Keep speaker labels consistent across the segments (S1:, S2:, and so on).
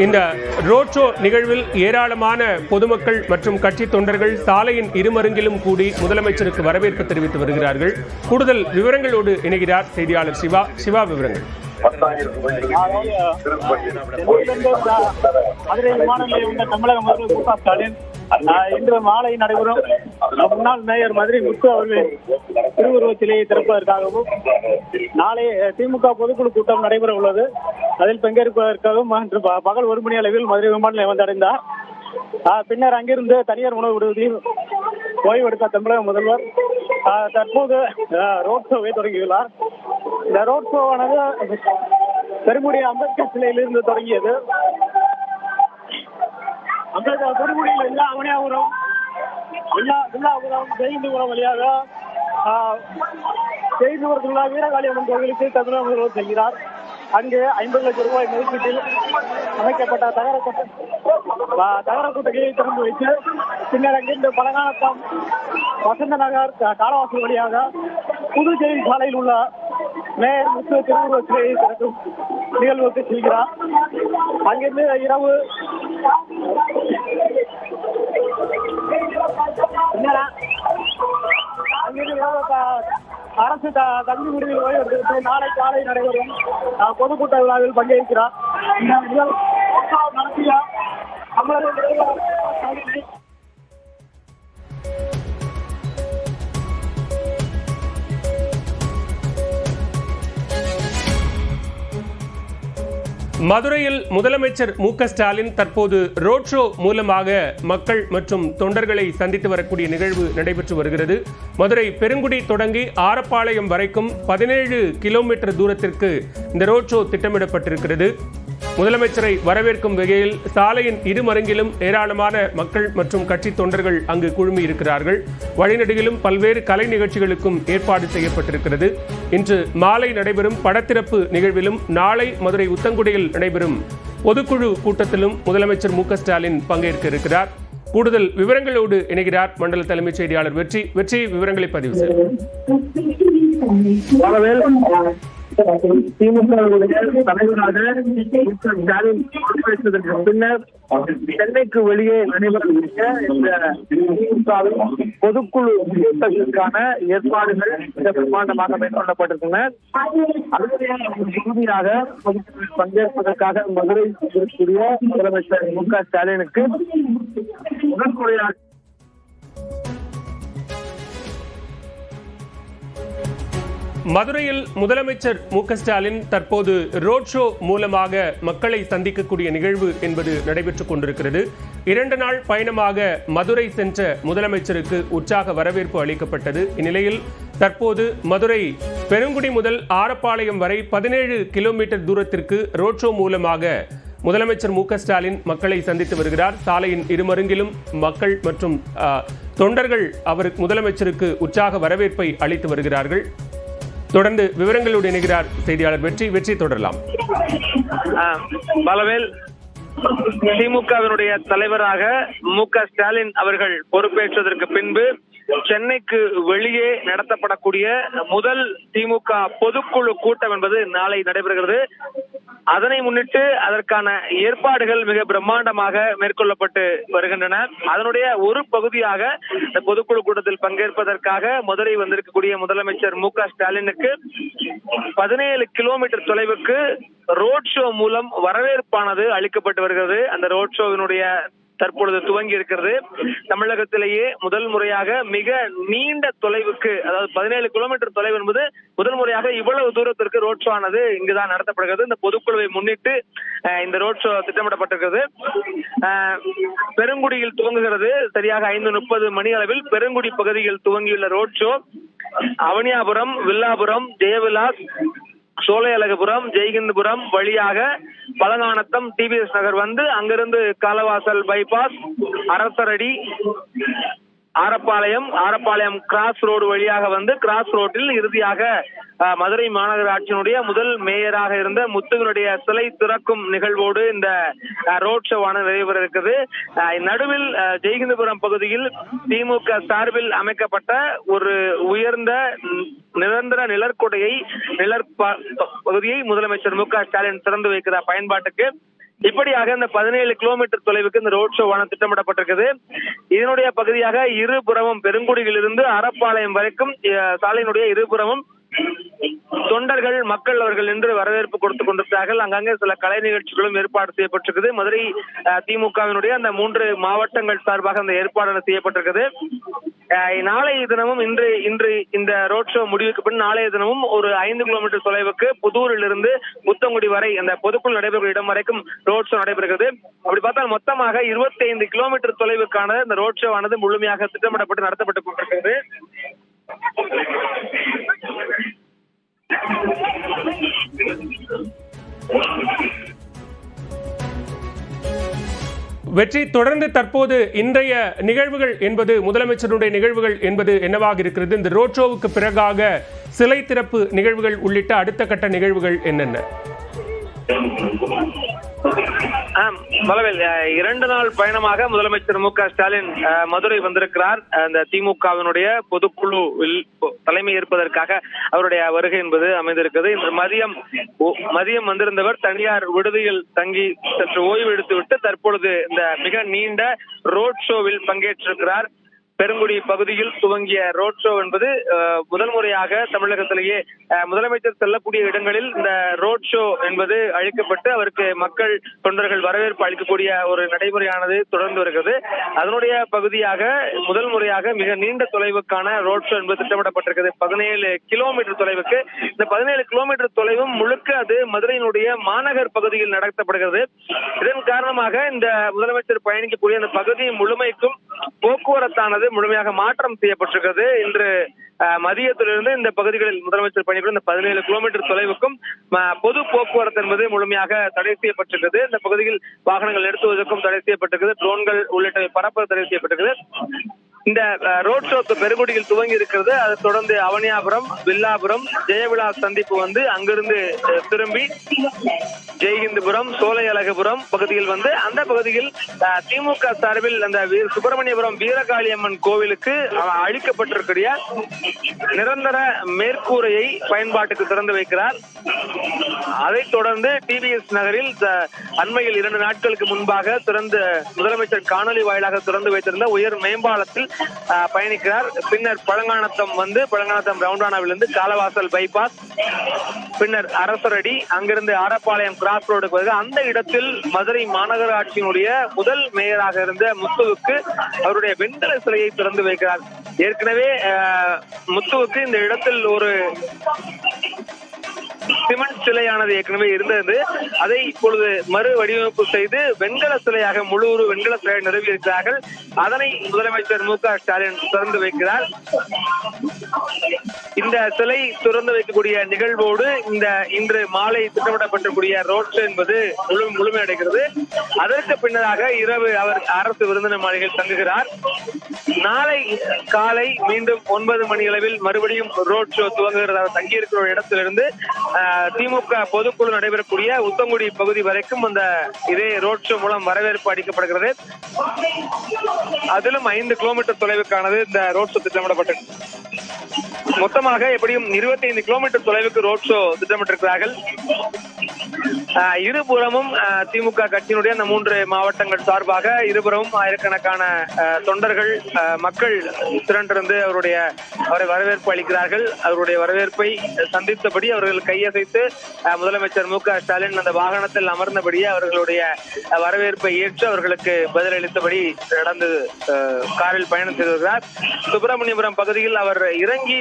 S1: இந்த road show நிகழ்வில் ஏராளமான பொதுமக்கள் மற்றும் கட்சி தொண்டர்கள் சாலையின் இருமருங்கிலும் கூடி முதலமைச்சருக்கு வரவேற்பு தெரிவித்து வருகிறார்கள். கூடுதல் விவரங்களோடு இணைகிறார் செய்தியாளர் சிவா. சிவா, விவரங்கள்.
S2: மதுரை விமான நிலையம் உள்ள தமிழக முதல்வர் மு க ஸ்டாலின் இன்று மாலை நடைபெறும் முன்னாள் மேயர் மதுரை முத்து அவர்களின் திருவுருவச் சிலையை திறப்பதற்காகவும் நாளை திமுக பொதுக்குழு கூட்டம் நடைபெற உள்ளது. அதில் பங்கேற்பதற்காகவும் இன்று பகல் 1 மணி அளவில் மதுரை விமான நிலையம் வந்தடைந்தார். பின்னர் அங்கிருந்து தனியார் உணவு விடுதியில் ஓய்வெடுத்த தமிழக முதல்வர் தற்போது ரோட் ஷோவை தொடங்கியுள்ளார். இந்த ரோட் ஷோவானது பெருங்குடி அம்பேத்கர் சிலையிலிருந்து தொடங்கியது. அம்பேத்கர் பெருங்குடியில் எல்லா அவனியாபுரம் வில்லாபுரம் ஜெயந்திபுரம் வழியாக ஜெயந்திபுரத்தில் உள்ள வீரகாளியம்மன் கோவிலுக்கு தமிழக முதல்வர் செல்கிறார். அங்கு 50 லட்சம் ரூபாய் மதிப்பீட்டில் அமைக்கப்பட்ட தகர கூட்டகையை திறந்து வைத்து பின்னர் அங்கிருந்து பழங்கானத்தம் வசந்த நகர் காலவாசல் வழியாக புதுச்சேரி சாலையில் உள்ள மேயர் முத்து திருவுருவச் சிலையை திறக்கும் நிகழ்வுக்கு செல்கிறார். அங்கிருந்து இரவு அரசு தங்கி முடிவில் ஓய்வெடுத்து நாளை காலை நடைபெறும் பொதுக்கூட்ட விழாவில் பங்கேற்கிறார். நடத்திய
S1: மதுரையில் முதலமைச்சர் மு க ஸ்டாலின் தற்போது ரோட் ஷோ மூலமாக மக்கள் மற்றும் தொண்டர்களை சந்தித்து வரக்கூடிய நிகழ்வு நடைபெற்று வருகிறது. மதுரை பெருங்குடி தொடங்கி ஆரப்பாளையம் வரைக்கும் 17 கிலோமீட்டர் தூரத்திற்கு இந்த ரோட் ஷோ திட்டமிடப்பட்டிருக்கிறது. முதலமைச்சரை வரவேற்கும் வகையில் சாலையின் இருமருங்கிலும் ஏராளமான மக்கள் மற்றும் கட்சி தொண்டர்கள் அங்கு குழுமி இருக்கிறார்கள். வழிநெடுகிலும் பல்வேறு கலை நிகழ்ச்சிகளுக்கும் ஏற்பாடு செய்யப்பட்டிருக்கிறது. இன்று மாலை நடைபெறும் படத்திறப்பு நிகழ்விலும் நாளை மதுரை உத்தங்குடியில் நடைபெறும் பொதுக்குழு கூட்டத்திலும் முதலமைச்சர் மு க ஸ்டாலின் பங்கேற்க இருக்கிறார். கூடுதல் விவரங்களோடு இணைகிறார் மண்டல தலைமைச் செய்தியாளர் வெற்றி. விவரங்களை பதிவு செய்யும்.
S2: திமுக தலைவராக ஸ்டாலின் பொறுப்பேற்றதற்கு பின்னர் சென்னைக்கு வெளியே நடைபெறக்கூடிய இந்த பொதுக்குழு கூட்டத்திற்கான ஏற்பாடுகள் மிக பிரமாண்டமாக மேற்கொள்ளப்பட்டிருக்கின்றன. இறுதியாக பொதுக்குழுவில் பங்கேற்பதற்காக மதுரை இருக்கக்கூடிய முதலமைச்சர் மு க ஸ்டாலினுக்கு முதன்முறையாக
S1: மதுரையில் முதலமைச்சர் மு க ஸ்டாலின் தற்போது ரோட் ஷோ மூலமாக மக்களை சந்திக்கக்கூடிய நிகழ்வு என்பது நடைபெற்றுக் கொண்டிருக்கிறது. 2 நாள் பயணமாக மதுரை சென்ற முதலமைச்சருக்கு உற்சாக வரவேற்பு அளிக்கப்பட்டது. இந்நிலையில் தற்போது மதுரை பெருங்குடி முதல் ஆரப்பாளையம் வரை 17 கிலோமீட்டர் தூரத்திற்கு ரோட் ஷோ மூலமாக முதலமைச்சர் மு க ஸ்டாலின் மக்களை சந்தித்து வருகிறார். சாலையின் இருமருங்கிலும் மக்கள் மற்றும் தொண்டர்கள் முதலமைச்சருக்கு உற்சாக வரவேற்பை அளித்து வருகிறார்கள். தொடர்ந்து விவரங்களோடு இணைகிறார் செய்தியாளர் வெற்றி. தொடரலாம்.
S3: பலவேல் திமுகவினுடைய தலைவராக மு க ஸ்டாலின் அவர்கள் பொறுப்பேற்றதற்கு பின்பு சென்னைக்கு வெளியே நடத்தப்படக்கூடிய முதல் திமுக பொதுக்குழு கூட்டம் என்பது நாளை நடைபெறுகிறது. அதனை முன்னிட்டு அதற்கான ஏற்பாடுகள் மிக பிரம்மாண்டமாக மேற்கொள்ளப்பட்டு வருகின்றன. அதனுடைய ஒரு பகுதியாக இந்த பொதுக்குழு கூட்டத்தில் பங்கேற்பதற்காக மதுரை வந்திருக்கக்கூடிய முதலமைச்சர் மு க ஸ்டாலினுக்கு 17 கிலோமீட்டர் தொலைவுக்கு ரோட் ஷோ மூலம் வரவேற்பானது அளிக்கப்பட்டு வருகிறது. அந்த ரோட் ஷோவினுடைய தற்பொழுது துவங்கி இருக்கிறது. தமிழகத்திலேயே முதல் முறையாக மிக நீண்ட தொலைவுக்கு, அதாவது 17 கிலோமீட்டர் தொலைவு என்பது முதல் முறையாக இவ்வளவு தூரத்திற்கு ரோட் ஷோ ஆனது இங்குதான் நடத்தப்படுகிறது. இந்த பொதுக்குழுவை முன்னிட்டு இந்த ரோட் ஷோ திட்டமிடப்பட்டிருக்கிறது. பெருங்குடியில் துவங்குகிறது. சரியாக 5:30 மணி அளவில் பெருங்குடி பகுதியில் துவங்கியுள்ள ரோட் ஷோ அவனியாபுரம், வில்லாபுரம், ஜெயவிலாஸ், சோலையழகுபுரம், ஜெய்கிந்தபுரம் வழியாக பழங்கானத்தம், டிபிஎஸ் நகர் வந்து அங்கிருந்து Kalavasal bypass, Arasaradi, Arappalayam cross road வழியாக வந்து கிராஸ் ரோட்டில் இறுதியாக மதுரை மாநகராட்சியினுடைய முதல் மேயராக இருந்த முத்துவினுடைய சிலை திறக்கும் நிகழ்வோடு இந்த ரோட் ஷோவானது நிறைவேற இருக்குது. நடுவில் ஜெய்ஹிந்துபுரம் பகுதியில் திமுக சார்பில் அமைக்கப்பட்ட ஒரு உயர்ந்த நிரந்தர நிழற்குடையை பகுதியை முதலமைச்சர் மு.க.ஸ்டாலின் திறந்து வைக்கிறார் பயன்பாட்டுக்கு. இப்படியாக இந்த 17 கிலோமீட்டர் தொலைவுக்கு இந்த ரோட் ஷோவான திட்டமிடப்பட்டிருக்குது. இதனுடைய பகுதியாக இருபுறமும் பெருங்குடியிலிருந்து அறப்பாளையம் வரைக்கும் சாலையினுடைய இருபுறமும் தொண்டர்கள் மக்கள் அவர்கள் என்று வரவேற்பு கொடுத்துக் கொண்டிருக்கிறார்கள். அங்கங்கே சில கலை நிகழ்ச்சிகளும் ஏற்பாடு செய்யப்பட்டிருக்குது. மதுரை திமுகவினுடைய அந்த 3 மாவட்டங்கள் சார்பாக அந்த ஏற்பாடு செய்யப்பட்டிருக்குது. நாளைய தினமும் இன்று இந்த ரோட் ஷோ முடிவுக்கு பின் நாளைய தினமும் ஒரு 5 கிலோமீட்டர் தொலைவுக்கு புதூரில் இருந்து புத்தங்குடி வரை அந்த பொதுக்குழு நடைபெறும் இடம் வரைக்கும் ரோட் ஷோ நடைபெறுகிறது. அப்படி பார்த்தால் மொத்தமாக 25 கிலோமீட்டர் தொலைவுக்கான இந்த ரோட் ஷோ ஆனது முழுமையாக திட்டமிடப்பட்டு நடத்தப்பட்டுக் கொண்டிருக்கிறது.
S1: வெற்றி தொடர்ந்து தற்போது இன்றைய நிகழ்வுகள் என்பது முதலமைச்சருடைய நிகழ்வுகள் என்பது என்னவாக இருக்கிறது? இந்த ரோட் ஷோவுக்கு பிறகாக சிலை திறப்பு நிகழ்வுகள் உள்ளிட்ட அடுத்த கட்ட நிகழ்வுகள் என்னென்ன?
S3: பலவேல் 2 நாள் பயணமாக முதலமைச்சர் மு.க.ஸ்டாலின் மதுரை வந்திருக்கிறார். அந்த திமுகவினுடைய பொதுக்குழுவில் தலைமை ஏற்பதற்காக அவருடைய வருகை என்பது அமைந்திருக்கிறது. இன்று மதியம் வந்திருந்தவர் தனியார் விடுதியில் தங்கி சற்று ஓய்வு எடுத்துவிட்டு தற்பொழுது இந்த மிக நீண்ட ரோட் ஷோவில் பங்கேற்றிருக்கிறார். பெருங்குடி பகுதியில் துவங்கிய ரோட் ஷோ என்பது முதல் முறையாக தமிழகத்திலேயே முதலமைச்சர் செல்லக்கூடிய இடங்களில் இந்த ரோட் ஷோ என்பது அளிக்கப்பட்டு அவருக்கு மக்கள் தொண்டர்கள் வரவேற்பு அளிக்கக்கூடிய ஒரு நடைமுறையானது தொடர்ந்து வருகிறது. அதனுடைய பகுதியாக முதல் முறையாக மிக நீண்ட தொலைவுக்கான ரோட் ஷோ என்பது திட்டமிடப்பட்டிருக்கிறது. 17 கிலோமீட்டர் தொலைவுக்கு. இந்த 17 கிலோமீட்டர் தொலைவும் முழுக்க அது மதுரையினுடைய மாநகர் பகுதியில் நடத்தப்படுகிறது. இதன் காரணமாக இந்த முதலமைச்சர் பயணிக்கக்கூடிய அந்த பகுதி முழுமைக்கும் போக்குவரத்தானது முழுமையாக மாற்றம் செய்யப்பட்டிருக்கிறது. இன்று மதியத்திலிருந்து இந்த பகுதிகளில் முதலமைச்சர் பயணிக்கும் இந்த 17 கிலோமீட்டர் தொலைவுக்கும் பொது போக்குவரத்து என்பது முழுமையாக தடை செய்யப்பட்டிருக்கிறது. இந்த பகுதியில் வாகனங்கள் நிறுத்துவதற்கும் தடை செய்யப்பட்டிருக்கிறது. ட்ரோன்கள் உள்ளிட்ட பறப்பது தடை செய்யப்பட்டிருக்கிறது. இந்த ரோட் ஷோ பெருங்குடியில் துவங்கி இருக்கிறது. அதை தொடர்ந்து அவனியாபுரம், வில்லாபுரம், ஜெயவிழா சந்திப்பு வந்து அங்கிருந்து திரும்பி ஜெய்ஹிந்துபுரம், சோலையழகுபுரம் பகுதியில் வந்து அந்த பகுதியில் திமுக சார்பில் அந்த சுப்பிரமணியபுரம் வீரகாளியம்மன் கோவிலுக்கு அளிக்கப்பட்டிருக்கிற நிரந்தர மேற்கூரையை பயன்பாட்டுக்கு திறந்து வைக்கிறார். அதைத் தொடர்ந்து டிவிஎஸ் நகரில் அண்மையில் 2 நாட்களுக்கு முன்பாக முதலமைச்சர் காணொலி வாயிலாக திறந்து வைத்திருந்த உயர் மேம்பாலத்தில் பயணிக்கிறார். பின்னர் பழங்கானத்தம் ரவுண்டானாவிலிருந்து காலவாசல் பைபாஸ், பின்னர் அரசரடி, அங்கிருந்து ஆரப்பாளையம் கிராஸ் ரோடுக்கு வருது. அந்த இடத்தில் மதுரை மாநகராட்சியினுடைய முதல் மேயராக இருந்த முத்துவுக்கு அவருடைய வெண்கல சிலையை திறந்து வைக்கிறார். ஏற்கனவே முத்துவுக்கு இந்த இடத்தில் ஒரு சிமெண்ட் சிலையானது ஏற்கனவே இருந்தது. அதை இப்பொழுது மறு வடிவமைப்பு செய்து வெண்கல சிலையாக முழு வெண்கல சிலையை நிறுவியிருக்கிறார்கள். அதனை முதலமைச்சர் மு.க.ஸ்டாலின் திறந்து வைக்கிறார். இந்த சிலை திறந்து வைக்கக்கூடிய நிகழ்வோடு இன்று மாலை திட்டமிடப்பட்டிருக்கூடிய ரோட் ஷோ என்பது முழுமையடைகிறது. அதற்கு பின்னராக இரவு அவர் அரசு விருந்தினர் மாளிகையில் தங்குகிறார். நாளை காலை மீண்டும் 9 மணி அளவில் மறுபடியும் ரோட் ஷோ துவங்குகிறது. தங்கியிருக்கிற இடத்திலிருந்து திமுக பொதுக்குழு நடைபெறக்கூடிய உத்தங்குடி பகுதி வரைக்கும் அந்த இதே ரோட் ஷோ மூலம் வரவேற்பு அளிக்கப்படுகிறது. அதிலும் 5 கிலோமீட்டர் தொலைவுக்கானது இந்த ரோட் ஷோ திட்டமிடப்பட்டது. மொத்தமாக எப்படியும் 25 கிலோமீட்டர் தொலைவுக்கு ரோட் ஷோ திட்டமிட்டிருக்கிறார்கள். இருபுறமும் திமுக கட்சியினுடைய அந்த 3 மாவட்டங்கள் சார்பாக இருபுறமும் ஆயிரக்கணக்கான தொண்டர்கள் மக்கள் திரண்டிருந்து அவரை வரவேற்பு அளிக்கிறார்கள். அவருடைய வரவேற்பை சந்தித்தபடி அவர்கள் கையசைத்து முதலமைச்சர் மு.க.ஸ்டாலின் அந்த வாகனத்தில் அமர்ந்தபடியே அவர்களுடைய வரவேற்பை ஏற்று அவர்களுக்கு பதிலளித்தபடி நடந்து காரில் பயணம் செய்திருக்கிறார். சுப்பிரமணியபுரம் பகுதியில் அவர் இறங்கி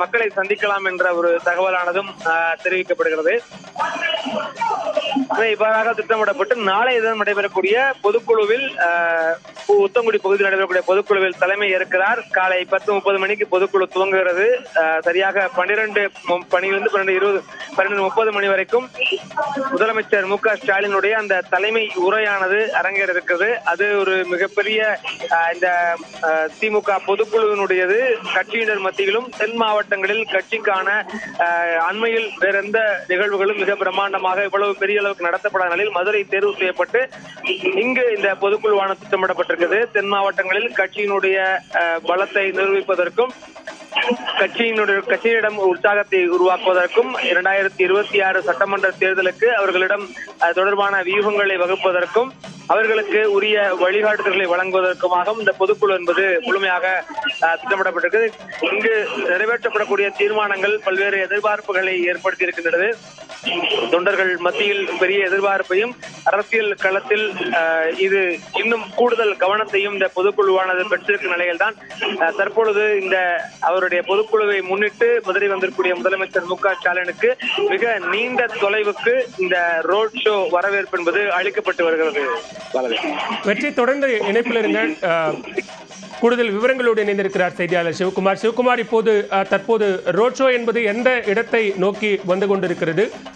S3: மக்களை சந்திக்கலாம் என்ற ஒரு தகவலானதும் தெரிவிக்கப்படுகிறது. இவ்வாறாக திட்டமிடப்பட்டு நாளை தினம் நடைபெறக்கூடிய பொதுக்குழுவில் உத்தங்குடி பகுதியில் நடைபெறக்கூடிய பொதுக்குழுவில் தலைமை ஏற்கிறார். காலை 10:30 மணிக்கு பொதுக்குழு துவங்குகிறது. சரியாக 12:20 மணி வரைக்கும் முதலமைச்சர் மு.க.ஸ்டாலினுடைய அந்த தலைமை உரையானது அரங்கேற இருக்கிறது. அது ஒரு மிகப்பெரிய இந்த திமுக பொதுக்குழுவினுடையது. கட்சியினர் மத்தியிலும் தென் மாவட்டங்களில் கட்சிக்கான அண்மையில் வேற எந்த நிகழ்வுகளும் மிக பிரம்மாண்டமாக இவ்வளவு பெரிய அளவுக்கு நடத்தப்படாத நிலையில் மதுரை தேர்வு செய்யப்பட்டு இங்கு இந்த பொதுக்குழுவான திட்டமிடப்பட்டிருக்கிறது. தென் மாவட்டங்களில் கட்சியினுடைய பலத்தை நிரூபிப்பதற்கும் கட்சியிடம் உற்சாகத்தை உருவாக்குவதற்கும் 2026 சட்டமன்ற தேர்தலுக்கு அவர்களிடம் தொடர்பான வியூகங்களை வகுப்பதற்கும் அவர்களுக்கு உரிய வழிகாட்டுதல்களை வழங்குவதற்குமாக இந்த பொதுக்குழு என்பது முழுமையாக திட்டமிடப்பட்டிருக்கிறது. இங்கு நிறைவேற்றப்படக்கூடிய தீர்மானங்கள் பல்வேறு எதிர்பார்ப்புகளை ஏற்படுத்தி இருக்கின்றது. தொண்டர்கள் மத்தியில் பெரிய எதிர்பார்ப்பையும் அரசியல் களத்தில் இது இன்னும் கூடுதல் கவனத்தையும் இந்த பொதுக்குழுவானது பெற்றிருக்கும் நிலையில்தான் தற்பொழுது இந்த அவருடைய பொதுக்குழுவை முன்னிட்டு மதுரை வந்திருக்கூடிய முதலமைச்சர் மு.க.ஸ்டாலினுக்கு மிக நீண்ட தொலைவுக்கு இந்த ரோட் ஷோ வரவேற்பு என்பது அளிக்கப்பட்டு வருகிறது.
S1: வெற்றி தொடர்ந்து இணைப்பில் இருங்க. கூடுதல் விவரங்களோடு இணைந்திருக்கிறார் செய்தியாளர் சிவகுமார். இப்போது தற்போது ரோட் ஷோ என்பது எந்த இடத்தை நோக்கி வந்து கொண்டிருக்கிறது?